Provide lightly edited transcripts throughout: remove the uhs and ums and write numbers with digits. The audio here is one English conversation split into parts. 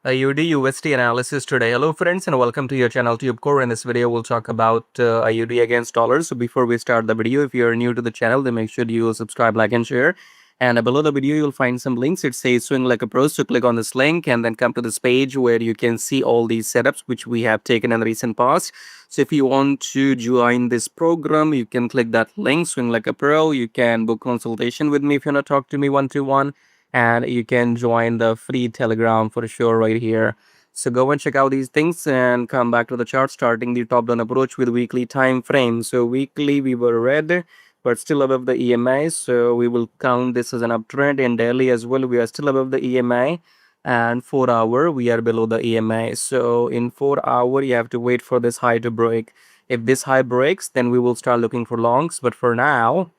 AUDUSD analysis today. Hello friends and welcome to your channel TubeCore. In this video we'll talk about AUD against dollar. So before we start the video, if you're new to the channel, then make sure you subscribe, like and share. And below the video you'll find some links. It says swing like a pro, so click on this link and then come to this page where you can see all these setups which we have taken in the recent past. So if you want to join this program, you can click that link, swing like a pro. You can book consultation with me if you want to talk to me one-to-one. And you can join the free Telegram for sure right here. So go and check out these things and come back to the chart, starting the top down approach with weekly time frame. So weekly we were red but still above the EMI, so we will count this as an uptrend. In daily as well we are still above the EMI, and 4 hour we are below the EMI. So in 4 hour you have to wait for this high to break. If this high breaks, then we will start looking for longs, but for now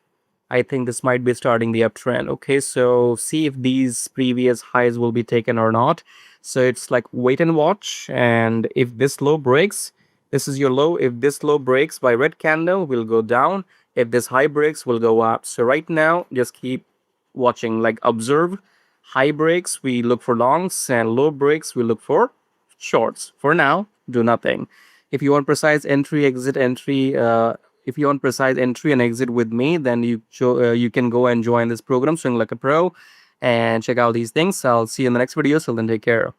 I think this might be starting the uptrend. Okay, so see if these previous highs will be taken or not. So it's like wait and watch. And if this low breaks, this is your low. If this low breaks by red candle, will go down. If this high breaks, will go up. So right now, just keep watching, like observe. High breaks, we look for longs, and low breaks, we look for shorts. For now, do nothing. If you want precise entry, exit entry, if you want precise entry and exit with me, then you can go and join this program, Swing Like a Pro, and check out these things. I'll see you in the next video. So then take care.